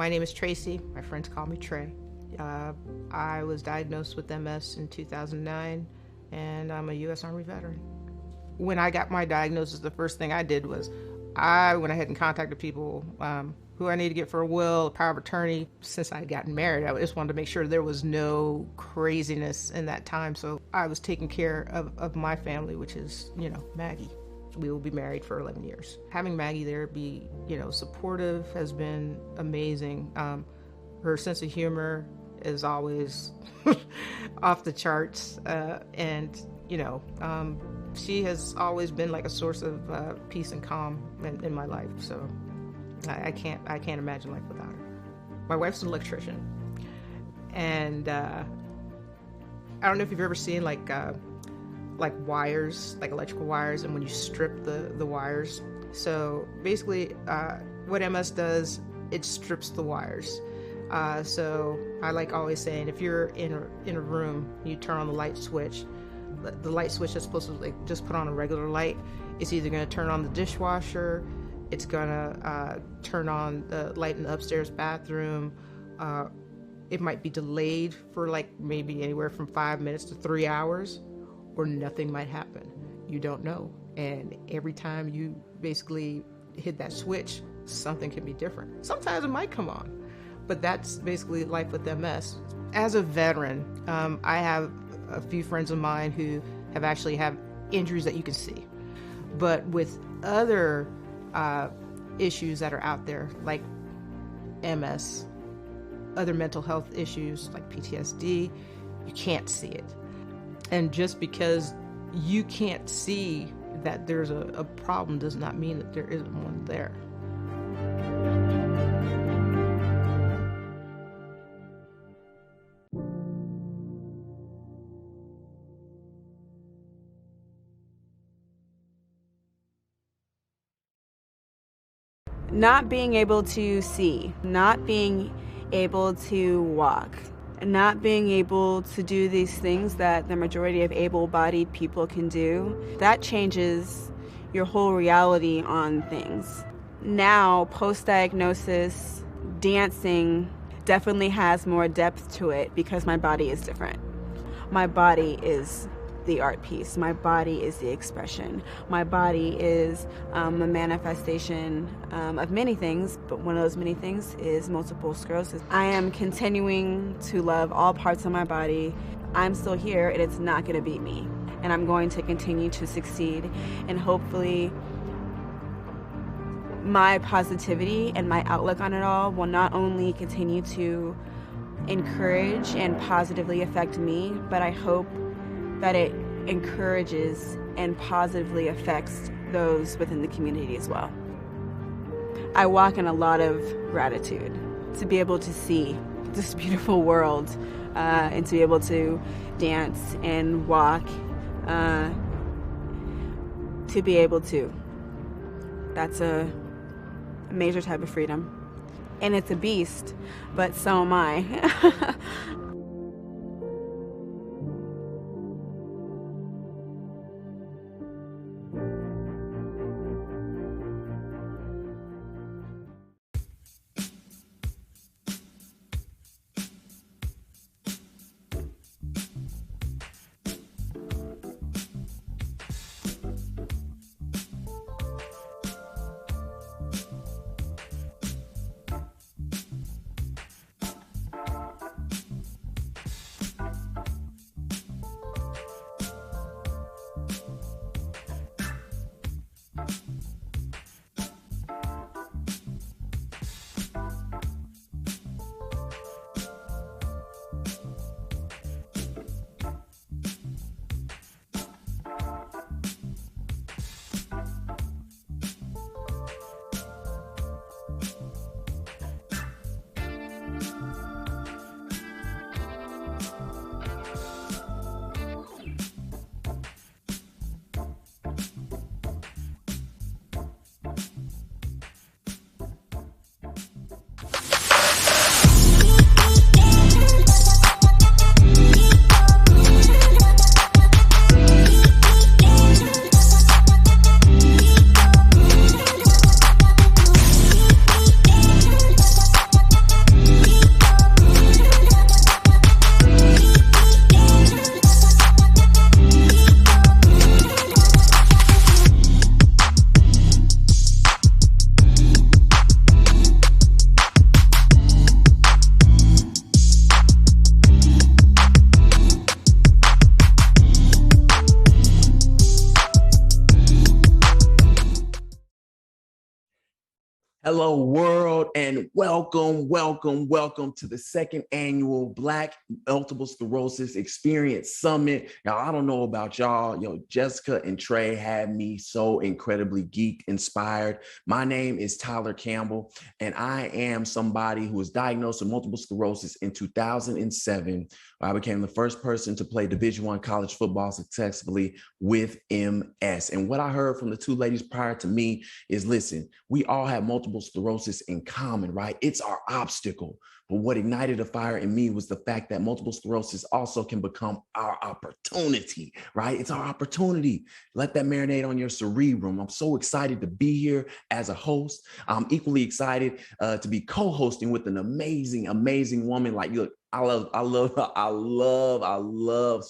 My name is Tracy. My friends call me Trey. I was diagnosed with MS in 2009, and I'm a U.S. Army veteran. When I got my diagnosis, the first thing I did was I went ahead and contacted people who I need to get for a will, a power of attorney. Since I had gotten married, I just wanted to make sure there was no craziness in that time. So I was taking care of my family, which is, Maggie. We will be married for 11 years. Having Maggie there be, supportive has been amazing. Her sense of humor is always off the charts. She has always been like a source of peace and calm in my life. So I can't imagine life without her. My wife's an electrician, and I don't know if you've ever seen like wires, like electrical wires, and when you strip the wires. So basically, what MS does, it strips the wires. So I like always saying, if you're in a room, you turn on the light switch. The light switch is supposed to just put on a regular light. It's either going to turn on the dishwasher, it's going to turn on the light in the upstairs bathroom. It might be delayed for maybe anywhere from 5 minutes to 3 hours, or nothing might happen. You don't know. And every time you basically hit that switch, something can be different. Sometimes it might come on, but that's basically life with MS. As a veteran, I have a few friends of mine who have actually have injuries that you can see. But with other issues that are out there, like MS, other mental health issues like PTSD, you can't see it. And just because you can't see that there's a problem does not mean that there isn't one there. Not being able to see, not being able to walk, not being able to do these things that the majority of able-bodied people can do, that changes your whole reality on things. Now, post-diagnosis, dancing definitely has more depth to it because my body is different. My body is the art piece. My body is the expression. My body is a manifestation of many things, but one of those many things is multiple sclerosis. I am continuing to love all parts of my body. I'm still here, and it's not going to beat me. And I'm going to continue to succeed, and hopefully my positivity and my outlook on it all will not only continue to encourage and positively affect me, but I hope that it encourages and positively affects those within the community as well. I walk in a lot of gratitude to be able to see this beautiful world and to be able to dance and walk, to be able to. That's a major type of freedom. And it's a beast, but so am I. Hello, world, and welcome to the second annual Black Multiple Sclerosis Experience Summit. Now, I don't know about y'all, Jessica and Trey had me so incredibly geek inspired. My name is Tyler Campbell, and I am somebody who was diagnosed with multiple sclerosis in 2007. I became the first person to play Division I college football successfully with MS. And what I heard from the two ladies prior to me is, listen, we all have multiple sclerosis in common, right? It's our obstacle. But what ignited a fire in me was the fact that multiple sclerosis also can become our opportunity, right? It's our opportunity. Let that marinate on your cerebrum. I'm so excited to be here as a host. I'm equally excited to be co-hosting with an amazing, amazing woman. Like, look, I love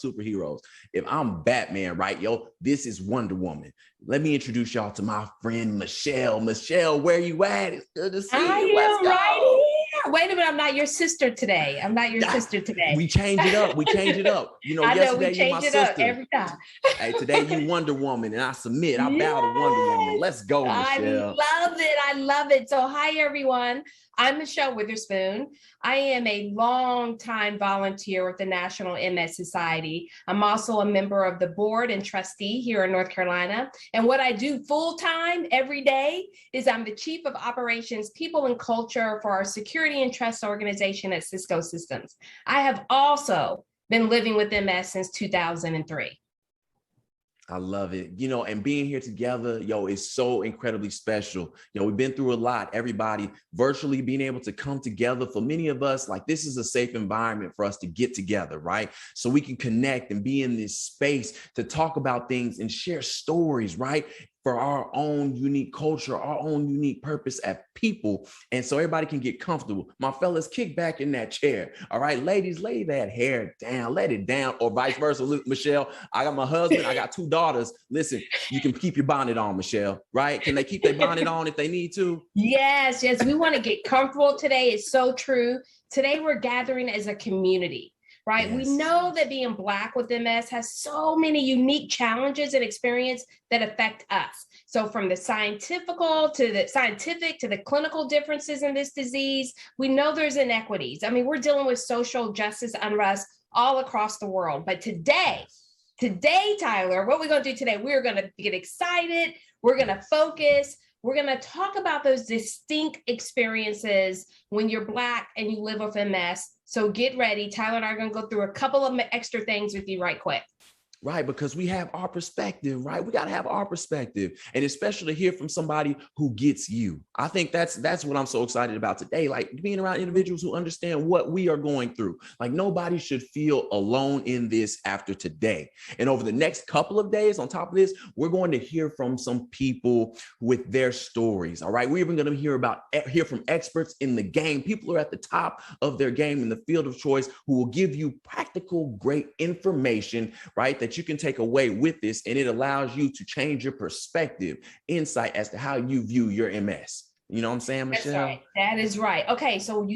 superheroes. If I'm Batman, right, this is Wonder Woman. Let me introduce y'all to my friend Michelle. Michelle, where you at? It's good to see you. Let's go. Right here. Wait a minute, I'm not your sister today. We change it up. I know we yesterday you my change it up sister. every time. Hey, today you Wonder Woman, and I submit. I bow to Wonder Woman. Let's go, Michelle. I love it. So hi, everyone. I'm Michelle Witherspoon. I am a longtime volunteer with the National MS Society. I'm also a member of the board and trustee here in North Carolina. And what I do full-time every day is I'm the Chief of Operations, People and Culture for our Security and Trust organization at Cisco Systems. I have also been living with MS since 2003. I love it. And being here together, is so incredibly special. We've been through a lot, everybody virtually being able to come together. For many of us, like, this is a safe environment for us to get together, right? So we can connect and be in this space to talk about things and share stories, right? For our own unique culture, our own unique purpose as people. And so everybody can get comfortable. My fellas, kick back in that chair. All right, ladies, lay that hair down, let it down, or vice versa. Look, Michelle, I got my husband, I got two daughters. Listen, you can keep your bonnet on, Michelle, right? Can they keep their bonnet on if they need to? Yes. We want to get comfortable today. It's so true. Today we're gathering as a community. Right. Yes. We know that being Black with MS has so many unique challenges and experience that affect us. So from the scientific to the clinical differences in this disease, we know there's inequities. I mean, we're dealing with social justice unrest all across the world. But today, Tyler, what we're going to do today, we're going to get excited. We're going to focus. We're going to talk about those distinct experiences when you're Black and you live with MS. So get ready. Tyler and I are going to go through a couple of extra things with you right quick. Right, because we have our perspective, right? We got to have our perspective, and especially to hear from somebody who gets you. I think that's what I'm so excited about today, like being around individuals who understand what we are going through. Like, nobody should feel alone in this after today. And over the next couple of days, on top of this, we're going to hear from some people with their stories, all right? We're even going to hear from experts in the game. People are at the top of their game in the field of choice who will give you practical, great information, right, that you can take away with this, and it allows you to change your perspective, insight as to how you view your MS. You know what I'm saying, Michelle? That's right. That is right. Okay, so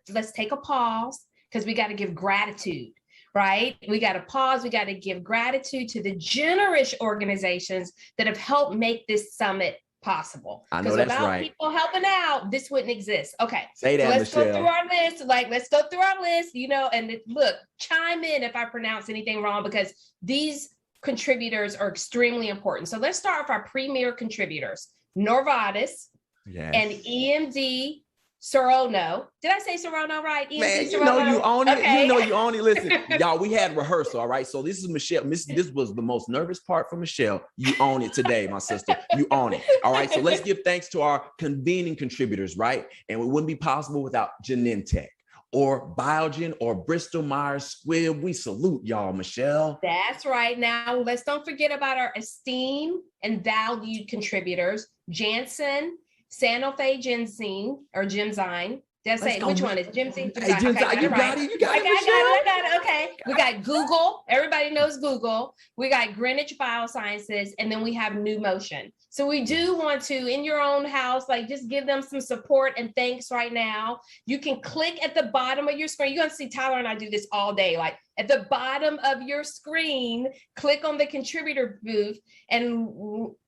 let's take a pause, because we got to give gratitude, right? We got to pause. We got to give gratitude to the generous organizations that have helped make this summit possible. I know that's without right. People helping out, this wouldn't exist. Okay. Say that, so let's Michelle. go through our list. Let's go through our list, and look, chime in if I pronounce anything wrong, because these contributors are extremely important. So let's start with our premier contributors, Novartis, yes, and EMD Serono. Did I say Serono right? EMD Man, Serono? you know you own it. Okay. You know you own it. Listen, y'all, we had rehearsal, all right? So this is Michelle. This was the most nervous part for Michelle. You own it today, my sister. You own it. All right, so let's give thanks to our convening contributors, right? And it wouldn't be possible without Genentech or Biogen or Bristol Myers Squibb. We salute y'all, Michelle. That's right. Now, let's don't forget about our esteemed and valued contributors, Janssen, Sanofi Genzyme, or Genzyme. Did I say which one is Genzyme? Hey, Genzyme, okay, you got it. I got it. Okay. We got Google. Everybody knows Google. We got Greenwich Biosciences, and then we have New Motion. So we do want to, in your own house, just give them some support and thanks right now. You can click at the bottom of your screen. You're going to see Tyler and I do this all day. At the bottom of your screen, click on the contributor booth and,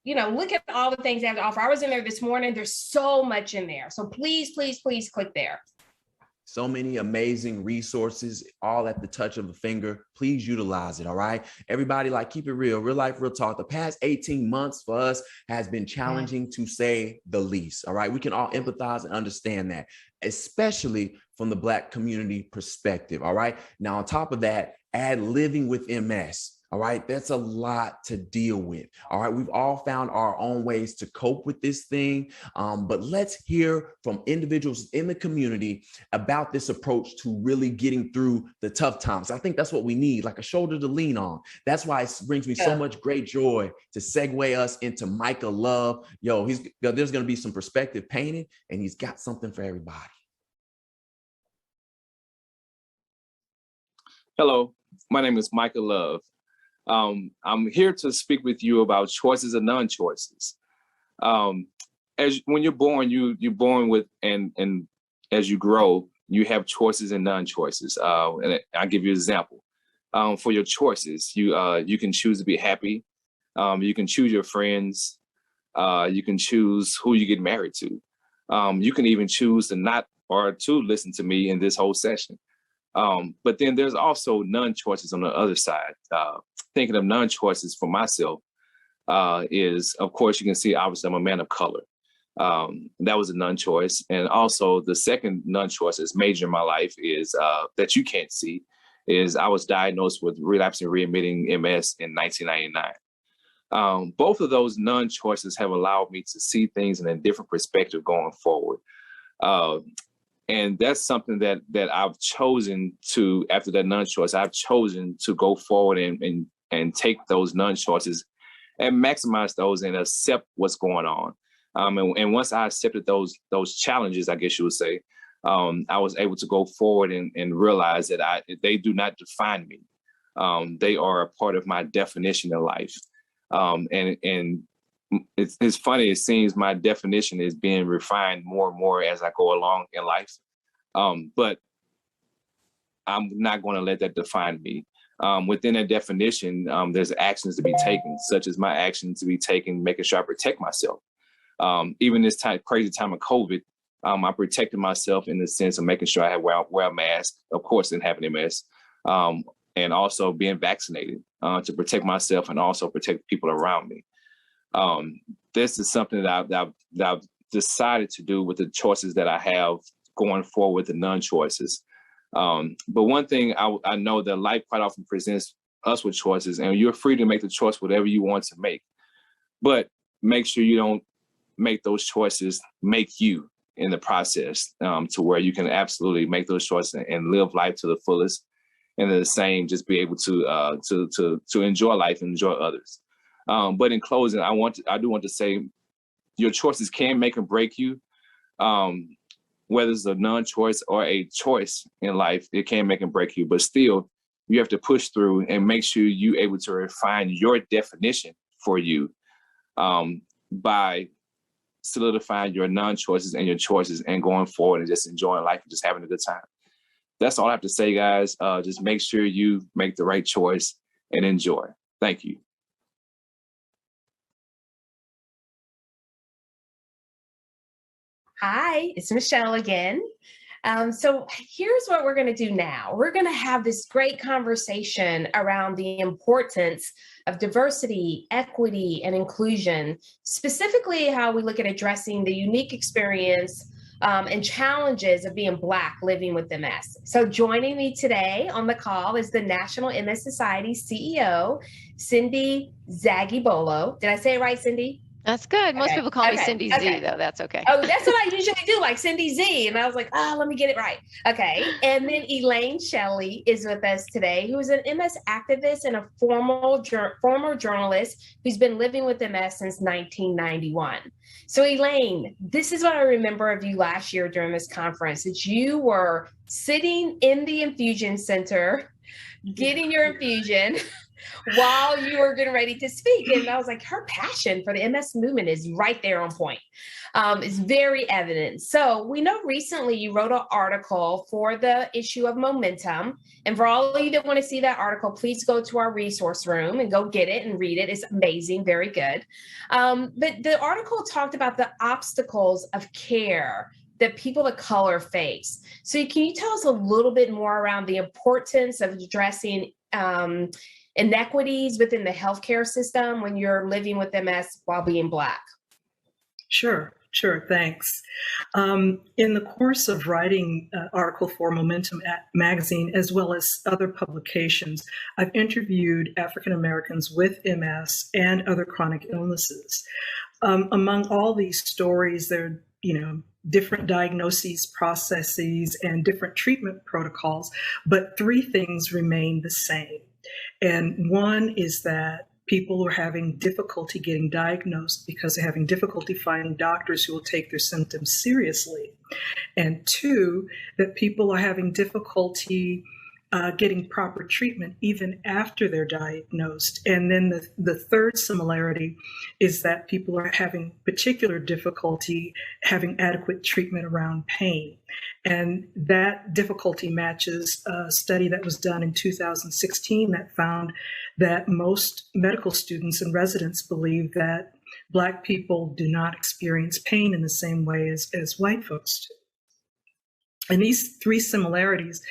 look at all the things they have to offer. I was in there this morning. There's so much in there. So please, please, please click there. So many amazing resources, all at the touch of a finger. Please utilize it, all right? Everybody, keep it real life, real talk. The past 18 months for us has been challenging to say the least, all right? We can all empathize and understand that, especially from the Black community perspective, all right? Now, on top of that, add living with MS. All right, that's a lot to deal with. All right, we've all found our own ways to cope with this thing, but let's hear from individuals in the community about this approach to really getting through the tough times. I think that's what we need, like a shoulder to lean on. That's why it brings me so much great joy to segue us into Micah Love. There's going to be some perspective painted, and he's got something for everybody. Hello, my name is Micah Love. I'm here to speak with you about choices and non-choices. When you're born, you're born with, and as you grow, you have choices and non-choices. And I'll give you an example. For your choices, you can choose to be happy. You can choose your friends. You can choose who you get married to. You can even choose to not or to listen to me in this whole session. But then there's also non-choices on the other side. Thinking of non-choices for myself is, of course, you can see, obviously, I'm a man of color. That was a non-choice. And also the second non-choice that's major in my life is that you can't see is I was diagnosed with relapsing readmitting MS in 1999. Both of those non-choices have allowed me to see things in a different perspective going forward. And that's something that I've chosen to, after that non-choice, I've chosen to go forward and take those non-choices and maximize those and accept what's going on. And once I accepted those challenges, I guess you would say, I was able to go forward and realize that they do not define me. They are a part of my definition of life. And it's funny, it seems my definition is being refined more and more as I go along in life. But I'm not going to let that define me. Within that definition, there's actions to be taken, such as my action to be taken, making sure I protect myself. Even this crazy time of COVID, I protected myself in the sense of making sure I wear a mask, of course, and having MS, and also being vaccinated to protect myself and also protect people around me. This is something that I've decided to do with the choices that I have going forward with the non-choices. But one thing I know that life quite often presents us with choices, and you're free to make the choice whatever you want to make. But make sure you don't make those choices make you in the process, to where you can absolutely make those choices and live life to the fullest, and the same, just be able to enjoy life and enjoy others. But in closing, I do want to say your choices can make or break you. Whether it's a non-choice or a choice in life, it can make and break you. But still, you have to push through and make sure you're able to refine your definition for you by solidifying your non-choices and your choices and going forward and just enjoying life and just having a good time. That's all I have to say, guys. Just make sure you make the right choice and enjoy. Thank you. Hi, it's Michelle again. So here's what we're going to do now. We're going to have this great conversation around the importance of diversity, equity, and inclusion, specifically how we look at addressing the unique experience and challenges of being Black living with MS. So joining me today on the call is the National MS Society CEO, Cindy Zagibolo. Did I say it right, Cindy? That's good. Most people call me Cindy Z, though. That's okay. Oh, that's what I usually do, like Cindy Z. And I was like, let me get it right. Okay. And then Elaine Shelley is with us today, who is an MS activist and a former journalist who's been living with MS since 1991. So Elaine, this is what I remember of you last year during this conference, that you were sitting in the infusion center, getting your infusion, while you were getting ready to speak. And I was like, her passion for the MS movement is right there on point. It's very evident. So we know recently you wrote an article for the issue of Momentum. And for all of you that want to see that article, please go to our resource room and go get it and read it. It's amazing, very good. But the article talked about the obstacles of care that people of color face. So can you tell us a little bit more around the importance of addressing inequities within the healthcare system when you're living with MS while being Black? Sure, thanks. In the course of writing an article for Momentum magazine, as well as other publications, I've interviewed African Americans with MS and other chronic illnesses. Among all these stories, there are, different diagnoses, processes, and different treatment protocols, but three things remain the same. And one is that people are having difficulty getting diagnosed because they're having difficulty finding doctors who will take their symptoms seriously. And two, that people are having difficulty getting proper treatment even after they're diagnosed. And then the third similarity is that people are having particular difficulty having adequate treatment around pain. And that difficulty matches a study that was done in 2016 that found that most medical students and residents believe that Black people do not experience pain in the same way as white folks do. And these three similarities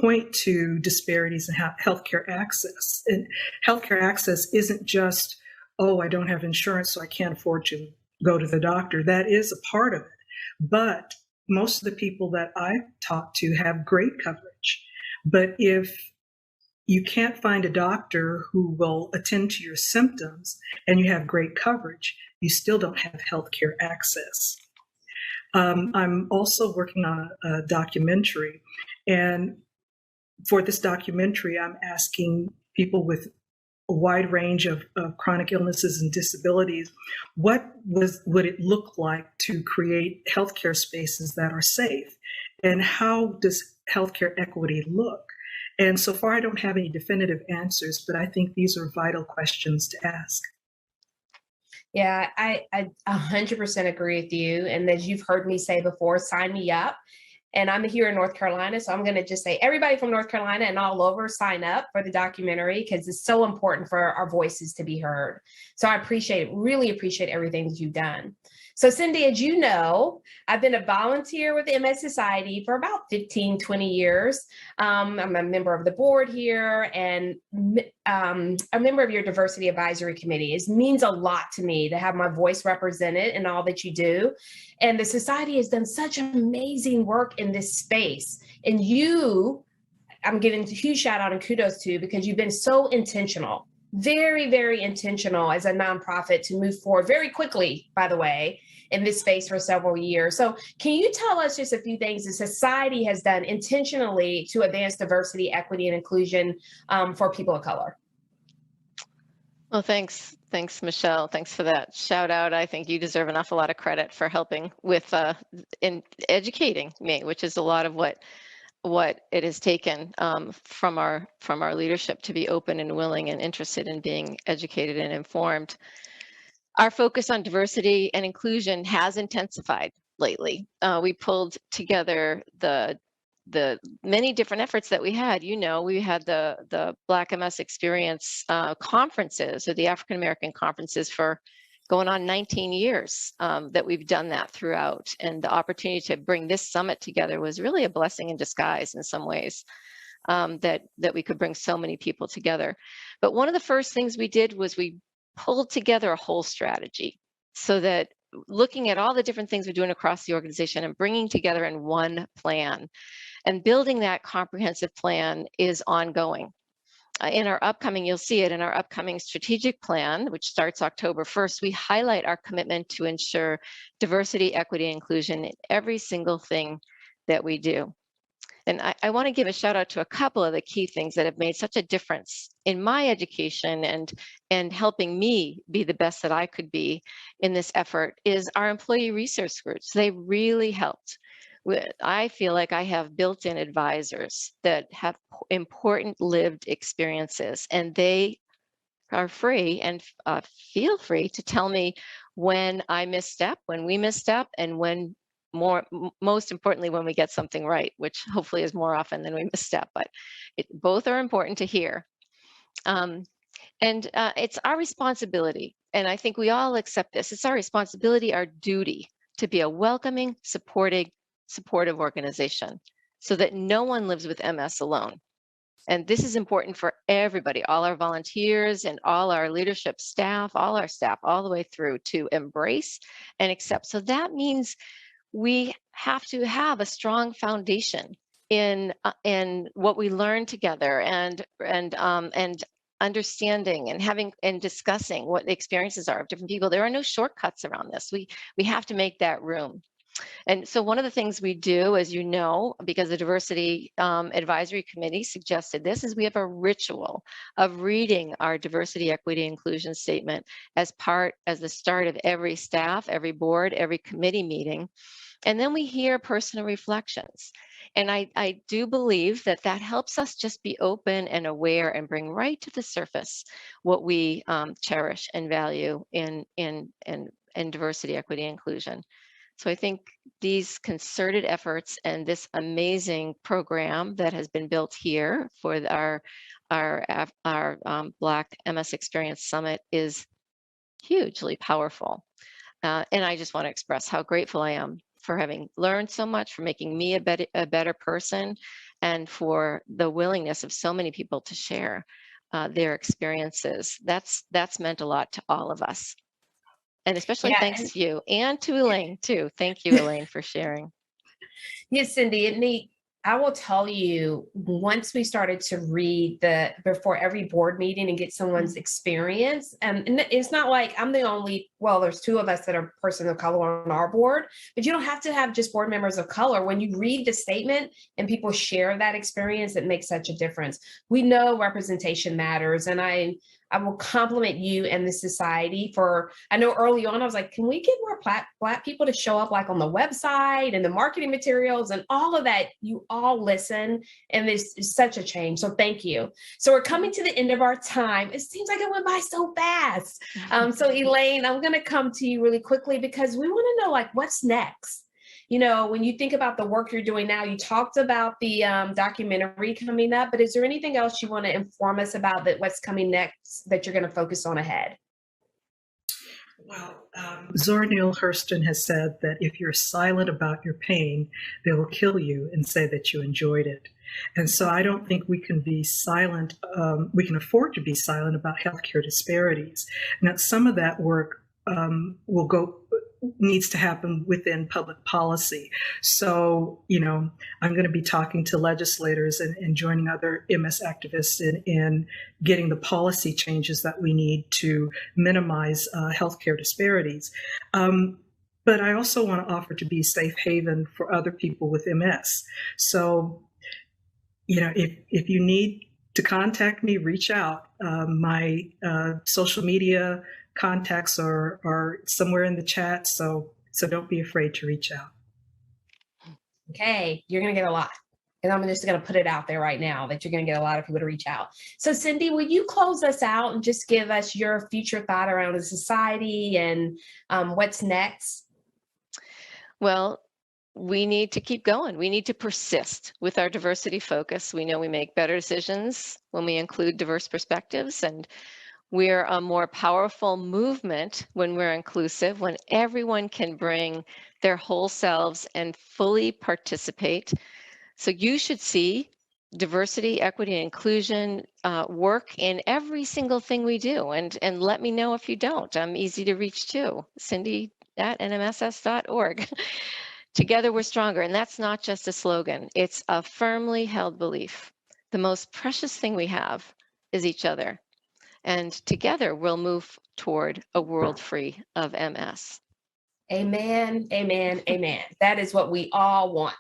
point to disparities in healthcare access. And healthcare access isn't just, oh, I don't have insurance, so I can't afford to go to the doctor. That is a part of it. But most of the people that I've talked to have great coverage. But if you can't find a doctor who will attend to your symptoms and you have great coverage, you still don't have healthcare access. I'm also working on a documentary, and for this documentary, I'm asking people with a wide range of chronic illnesses and disabilities, would it look like to create healthcare spaces that are safe? And how does healthcare equity look? And so far, I don't have any definitive answers, but I think these are vital questions to ask. Yeah, I 100% agree with you. And as you've heard me say before, sign me up. And I'm here in North Carolina, so I'm going to just say everybody from North Carolina and all over, sign up for the documentary because it's so important for our voices to be heard. So I really appreciate everything that you've done. So Cindy, as you know, I've been a volunteer with the MS Society for about 15, 20 years. I'm a member of the board here and a member of your diversity advisory committee. It means a lot to me to have my voice represented in all that you do. And the society has done such amazing work in this space. And I'm giving a huge shout out and kudos to because you've been so intentional, very, very intentional as a nonprofit to move forward very quickly, by the way, in this space for several years. So can you tell us just a few things the society has done intentionally to advance diversity, equity, and inclusion for people of color? Well, thanks. Thanks, Michelle. Thanks for that shout out. I think you deserve an awful lot of credit for helping with in educating me, which is a lot of what it has taken from our leadership to be open and willing and interested in being educated and informed. Our focus on diversity and inclusion has intensified lately. We pulled together the many different efforts that we had. We had the Black MS Experience conferences, or the African American conferences, for going on 19 years that we've done that throughout. And the opportunity to bring this summit together was really a blessing in disguise in some ways, that we could bring so many people together. But one of the first things we did was we pulled together a whole strategy, so that looking at all the different things we're doing across the organization and bringing together in one plan and building that comprehensive plan is ongoing. In our upcoming, you'll see it in our upcoming strategic plan, which starts October 1st, we highlight our commitment to ensure diversity, equity, and inclusion in every single thing that we do. And I want to give a shout out to a couple of the key things that have made such a difference in my education and helping me be the best that I could be in this effort is our employee resource groups. They really helped I feel like I have built-in advisors that have important lived experiences, and they are free and feel free to tell me when I misstep, when we misstep, and when most importantly, when we get something right, which hopefully is more often than we misstep, but both are important to hear. And it's our responsibility, and I think we all accept this. It's our responsibility, our duty to be a welcoming, supportive organization so that no one lives with MS alone. And this is important for everybody, all our volunteers and all our leadership staff, all our staff, all the way through, to embrace and accept. So that means we have to have a strong foundation in what we learn together, and understanding and having and discussing what the experiences are of different people. There are no shortcuts around this. We have to make that room. And so one of the things we do, as you know, because the Diversity Advisory Committee suggested this, is we have a ritual of reading our diversity, equity, inclusion statement as the start of every staff, every board, every committee meeting. And then we hear personal reflections. And I do believe that helps us just be open and aware and bring right to the surface what we cherish and value in diversity, equity, inclusion. So I think these concerted efforts and this amazing program that has been built here for our Black MS Experience Summit is hugely powerful. And I just want to express how grateful I am for having learned so much, for making me a better person, and for the willingness of so many people to share their experiences. That's meant a lot to all of us. And especially thanks to you and to Elaine too. Thank you, Elaine, for sharing. Yes, Cindy, I will tell you, once we started to read before every board meeting and get someone's experience, and it's not like I'm the only, well, there's two of us that are person of color on our board, but you don't have to have just board members of color. When you read the statement and people share that experience, it makes such a difference. We know representation matters, and I will compliment you and the society for, I know early on, I was like, can we get more Black people to show up, like on the website and the marketing materials and all of that? You all listen, and this is such a change. So thank you. So we're coming to the end of our time. It seems like it went by so fast. So Elaine, I'm going to come to you really quickly because we want to know, like, what's next? You know, when you think about the work you're doing now, you talked about the documentary coming up, but is there anything else you want to inform us about that what's coming next that you're going to focus on ahead? Well, Zora Neale Hurston has said that if you're silent about your pain, they will kill you and say that you enjoyed it. And so I don't think we can be silent. We can afford to be silent about healthcare disparities. Now, some of that work needs to happen within public policy. So, you know, I'm going to be talking to legislators and joining other MS activists in getting the policy changes that we need to minimize healthcare disparities. But I also want to offer to be a safe haven for other people with MS. So, you know, if you need to contact me, reach out. My social media contacts are somewhere in the chat, so don't be afraid to reach out. Okay, you're going to get a lot. And I'm just going to put it out there right now that you're going to get a lot of people to reach out. So Cindy, will you close us out and just give us your future thought around the society and what's next? Well, we need to keep going. We need to persist with our diversity focus. We know we make better decisions when we include diverse perspectives, and we're a more powerful movement when we're inclusive, when everyone can bring their whole selves and fully participate. So you should see diversity, equity, and inclusion work in every single thing we do. And let me know if you don't. I'm easy to reach too. Cindy@nmss.org. Together we're stronger. And that's not just a slogan. It's a firmly held belief. The most precious thing we have is each other. And together we'll move toward a world free of MS. Amen, amen, amen. That is what we all want.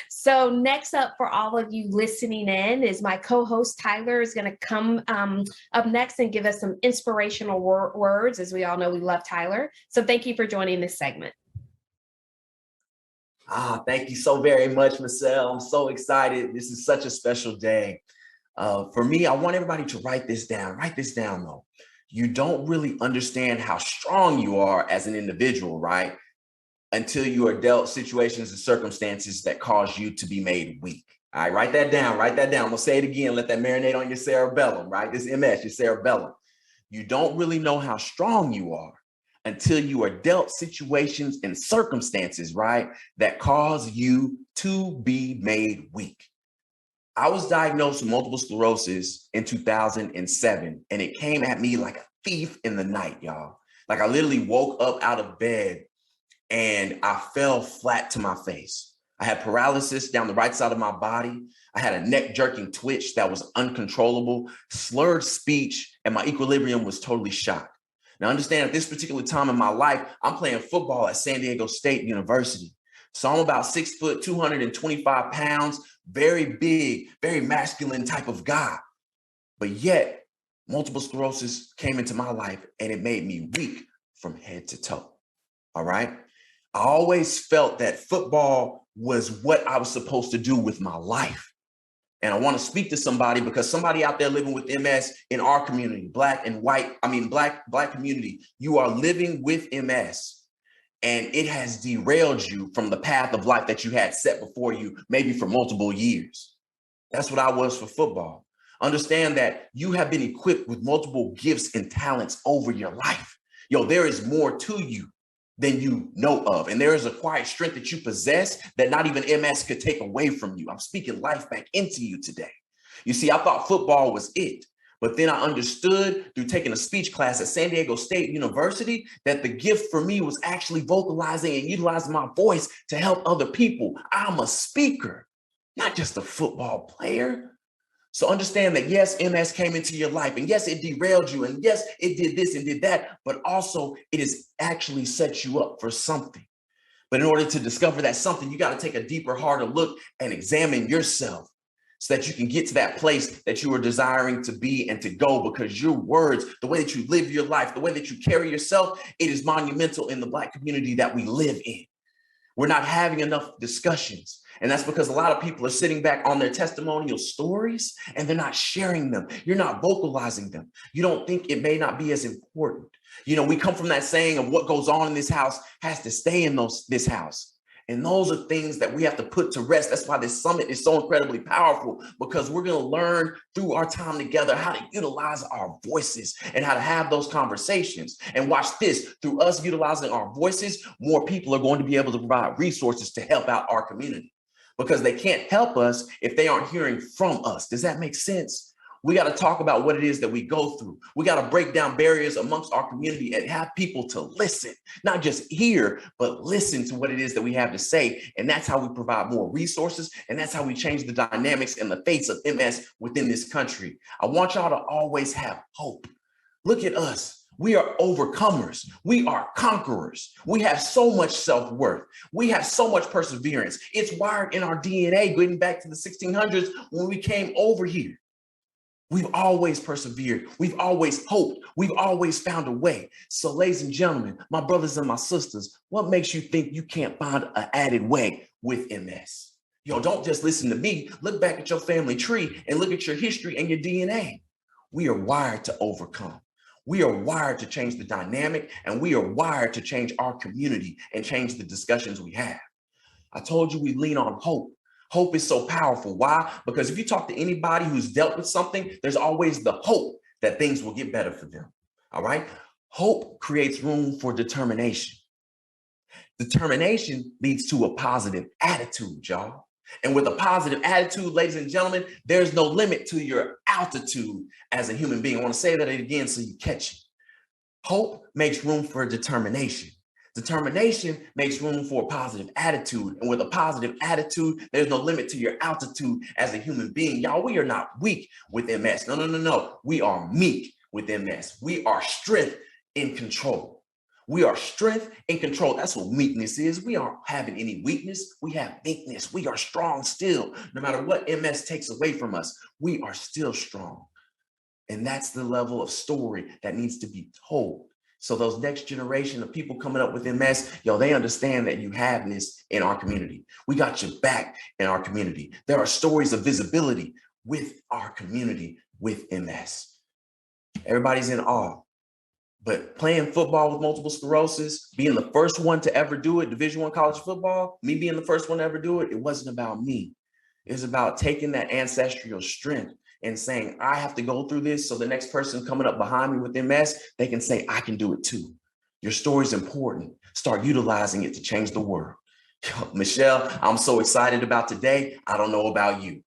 So next up for all of you listening in is my co-host Tyler is going to come up next and give us some inspirational words. As we all know, we love Tyler. So thank you for joining this segment. Thank you so very much, Marcel. I'm so excited. This is such a special day. For me, I want everybody to write this down. Write this down, though. You don't really understand how strong you are as an individual, right? Until you are dealt situations and circumstances that cause you to be made weak. All right, write that down. Write that down. I'm going to say it again. Let that marinate on your cerebellum, right? This MS, your cerebellum. You don't really know how strong you are until you are dealt situations and circumstances, right, that cause you to be made weak. I was diagnosed with multiple sclerosis in 2007, and it came at me like a thief in the night, y'all. Like I literally woke up out of bed and I fell flat to my face. I had paralysis down the right side of my body. I had a neck jerking twitch that was uncontrollable, slurred speech, and my equilibrium was totally shot. Now understand, at this particular time in my life, I'm playing football at San Diego State University. So I'm about 6 foot, 225 pounds, very big, very masculine type of guy. But yet, multiple sclerosis came into my life and it made me weak from head to toe. All right. I always felt that football was what I was supposed to do with my life. And I want to speak to somebody, because somebody out there living with MS in our community, black community, you are living with MS. And it has derailed you from the path of life that you had set before you, maybe for multiple years. That's what I was for football. Understand that you have been equipped with multiple gifts and talents over your life. Yo, there is more to you than you know of. And there is a quiet strength that you possess that not even MS could take away from you. I'm speaking life back into you today. You see, I thought football was it. But then I understood through taking a speech class at San Diego State University that the gift for me was actually vocalizing and utilizing my voice to help other people. I'm a speaker, not just a football player. So understand that, yes, MS came into your life, and yes, it derailed you, and yes, it did this and did that, but also it has actually set you up for something. But in order to discover that something, you got to take a deeper, harder look and examine yourself, so that you can get to that place that you are desiring to be and to go, because your words, the way that you live your life, the way that you carry yourself, it is monumental in the Black community that we live in. We're not having enough discussions. And that's because a lot of people are sitting back on their testimonial stories and they're not sharing them. You're not vocalizing them. You don't think it may not be as important. You know, we come from that saying of what goes on in this house has to stay in this house. And those are things that we have to put to rest. That's why this summit is so incredibly powerful, because we're going to learn through our time together how to utilize our voices and how to have those conversations. And watch this, through us utilizing our voices, more people are going to be able to provide resources to help out our community, because they can't help us if they aren't hearing from us. Does that make sense? We got to talk about what it is that we go through. We got to break down barriers amongst our community and have people to listen, not just hear, but listen to what it is that we have to say. And that's how we provide more resources. And that's how we change the dynamics in the face of MS within this country. I want y'all to always have hope. Look at us. We are overcomers. We are conquerors. We have so much self-worth. We have so much perseverance. It's wired in our DNA, going back to the 1600s when we came over here. We've always persevered. We've always hoped. We've always found a way. So, ladies and gentlemen, my brothers and my sisters, what makes you think you can't find an added way with MS? Yo, don't just listen to me. Look back at your family tree and look at your history and your DNA. We are wired to overcome. We are wired to change the dynamic, and we are wired to change our community and change the discussions we have. I told you we lean on hope. Hope is so powerful. Why? Because if you talk to anybody who's dealt with something, there's always the hope that things will get better for them. All right. Hope creates room for determination. Determination leads to a positive attitude, y'all. And with a positive attitude, ladies and gentlemen, there's no limit to your altitude as a human being. I want to say that again so you catch it. Hope makes room for determination. Determination makes room for a positive attitude. And with a positive attitude, there's no limit to your altitude as a human being. Y'all, we are not weak with MS. No. We are meek with MS. We are strength in control. We are strength in control. That's what meekness is. We aren't having any weakness. We have meekness. We are strong still. No matter what MS takes away from us, we are still strong. And that's the level of story that needs to be told. So those next generation of people coming up with MS, yo, they understand that you have this in our community. We got your back in our community. There are stories of visibility with our community with MS. Everybody's in awe. But playing football with multiple sclerosis, being the first one to ever do it, Division I college football, me being the first one to ever do it, it wasn't about me. It was about taking that ancestral strength and saying, I have to go through this so the next person coming up behind me with MS, they can say, I can do it too. Your story is important. Start utilizing it to change the world. Michelle, I'm so excited about today. I don't know about you.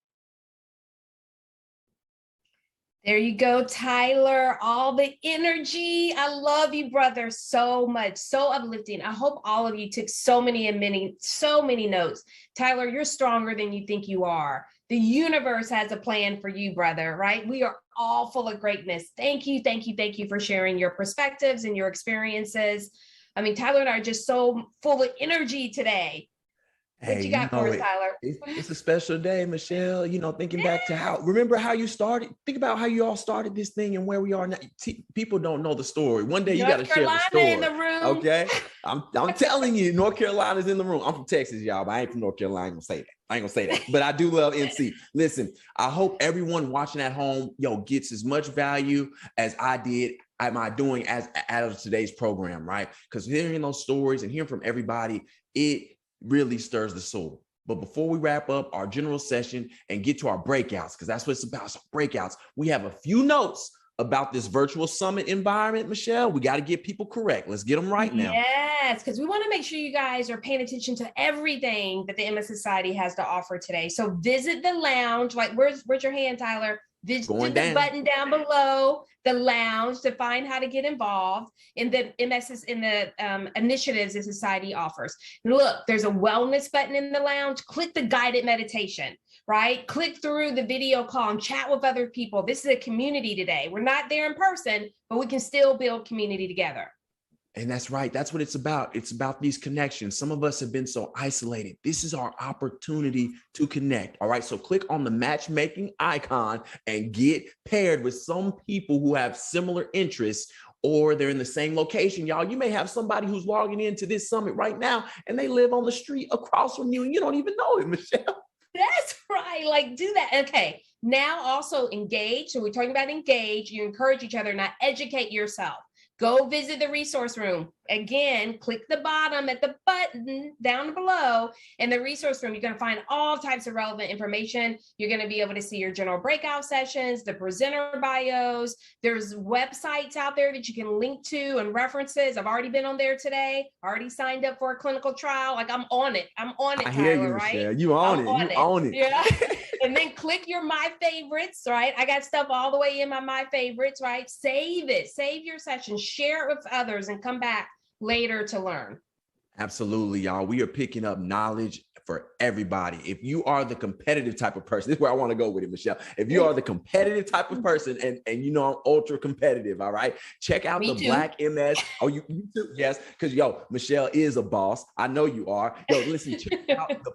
There you go, Tyler. All the energy. I love you, brother, so much. So uplifting. I hope all of you took so many notes. Tyler, you're stronger than you think you are. The universe has a plan for you, brother, right? We are all full of greatness. Thank you for sharing your perspectives and your experiences. I mean, Tyler and I are just so full of energy today. What you got for us, Tyler? It's a special day, Michelle. Thinking back to remember how you started? Think about how you all started this thing and where we are now. People don't know the story. One day you got to share the story. In the room. Okay? I'm telling you, North Carolina's in the room. I'm from Texas, y'all, but I ain't from North Carolina. I ain't gonna say that. But I do love NC. Listen, I hope everyone watching at home, gets as much value as I did. Am I doing as out of today's program, right? Because hearing those stories and hearing from everybody, it really stirs the soul. But before we wrap up our general session and get to our breakouts, because that's what it's about, so breakouts, we have a few notes about this virtual summit environment, Michelle. We got to get people correct. Let's get them right now. Yes, because we want to make sure you guys are paying attention to everything that the MS Society has to offer today. So visit the lounge. Like, where's your hand, Tyler? Visit the button down below, the lounge, to find how to get involved in the initiatives the society offers. Look, there's a wellness button in the lounge. Click the guided meditation, right? Click through the video call and chat with other people. This is a community today. We're not there in person, but we can still build community together. And that's right. That's what it's about. It's about these connections. Some of us have been so isolated. This is our opportunity to connect. All right. So click on the matchmaking icon and get paired with some people who have similar interests, or they're in the same location. Y'all, you may have somebody who's logging into this summit right now and they live on the street across from you and you don't even know it, Michelle. That's right. Like, do that. Okay. Now also engage. So we're talking about engage. You encourage each other, not educate yourself. Go visit the resource room. Again, click the bottom at the button down below in the resource room. You're going to find all types of relevant information. You're going to be able to see your general breakout sessions, the presenter bios. There's websites out there that you can link to and references. I've already been on there today. Already signed up for a clinical trial. Like, I'm on it. I hear you, right? Michelle. You own it. Yeah. And then click your my favorites, right? I got stuff all the way in my favorites, right? Save it. Save your session. Share it with others and come back later to learn. Absolutely, y'all. We are picking up knowledge for everybody. If you are the competitive type of person, this is where I want to go with it, Michelle. If you are the competitive type of person, and I'm ultra competitive, all right, check out the Black MS. Oh, you too? Yes, because Michelle is a boss. I know you are. Listen, check out the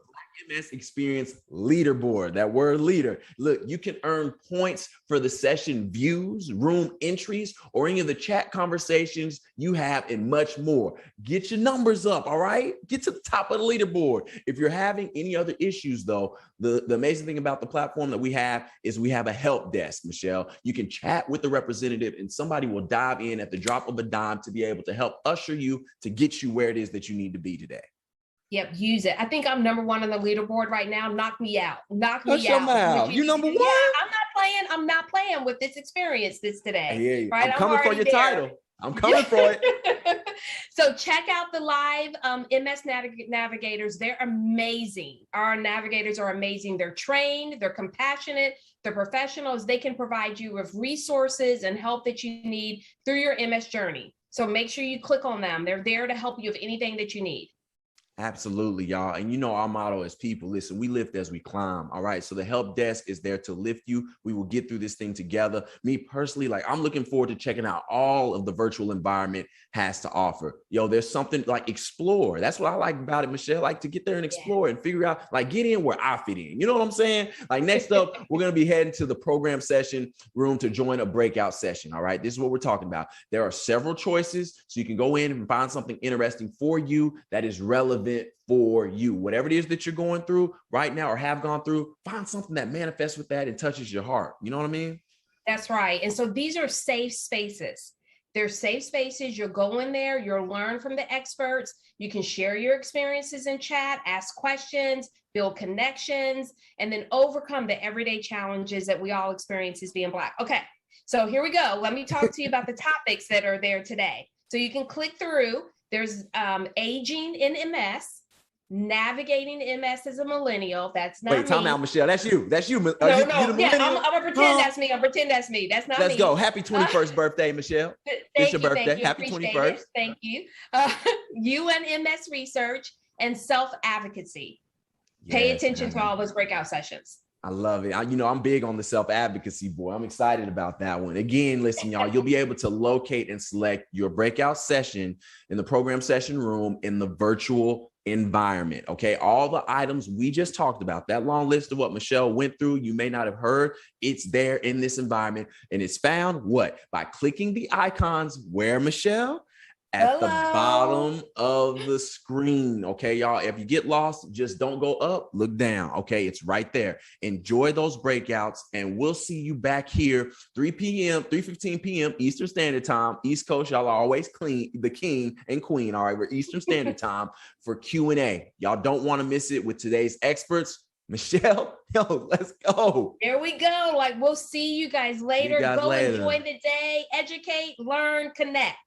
MS Experience Leaderboard. That word leader. Look, you can earn points for the session views, room entries, or any of the chat conversations you have, and much more. Get your numbers up, all right? Get to the top of the leaderboard. If you're having any other issues, though, the amazing thing about the platform that we have is we have a help desk, Michelle. You can chat with the representative and somebody will dive in at the drop of a dime to be able to help usher you to get you where it is that you need to be today. Yep, use it. I think I'm number one on the leaderboard right now. Knock me out. Shut your mouth. You number one? Yeah, I'm not playing with this experience today. I hear you. Right? I'm coming for your title. I'm coming for it. So check out the live MS navigators. They're amazing. Our navigators are amazing. They're trained, they're compassionate, they're professionals. They can provide you with resources and help that you need through your MS journey. So make sure you click on them. They're there to help you with anything that you need. Absolutely, y'all. And you know, our motto as people, listen, we lift as we climb. All right. So the help desk is there to lift you. We will get through this thing together. Me personally, like, I'm looking forward to checking out all of the virtual environment has to offer. Yo, there's something like explore. That's what I like about it, Michelle. Like to get there and explore and figure out, like, get in where I fit in. You know what I'm saying? Like, next up, we're going to be heading to the program session room to join a breakout session. All right. This is what we're talking about. There are several choices. So you can go in and find something interesting for you that is relevant for you. Whatever it is that you're going through right now or have gone through, find something that manifests with that and touches your heart. You know what I mean? That's right. And so these are safe spaces. They're safe spaces. You'll go in there, you'll learn from the experts. You can share your experiences in chat, ask questions, build connections, and then overcome the everyday challenges that we all experience as being Black. Okay, so here we go. Let me talk to you about the topics that are there today. So you can click through. There's aging in MS, navigating MS as a millennial. That's not me. Wait, time out, Michelle. That's you. That's you. No. Yeah, I'm gonna pretend that's me. I'm pretend that's me. That's not me. Let's go. Happy 21st birthday, Michelle. It's your birthday. Happy 21st. Thank you. UNMS research and self-advocacy. Pay attention to all those breakout sessions. I love it. I'm big on the self-advocacy, boy. I'm excited about that one. Again, listen, y'all, you'll be able to locate and select your breakout session in the program session room in the virtual environment. Okay. All the items we just talked about, that long list of what Michelle went through, you may not have heard. It's there in this environment. And it's found by clicking the icons where, Michelle? At the bottom of the screen. Okay, y'all, if you get lost, just don't go up, look down. Okay, it's right there. Enjoy those breakouts, and we'll see you back here 3:15 p.m. Eastern Standard Time. East Coast, y'all are always the king and queen. All right, we're Eastern Standard Time for Q&A. Y'all don't want to miss it with today's experts. Michelle, yo, let's go. There we go. Like, we'll see you guys later. Enjoy the day, educate, learn, connect.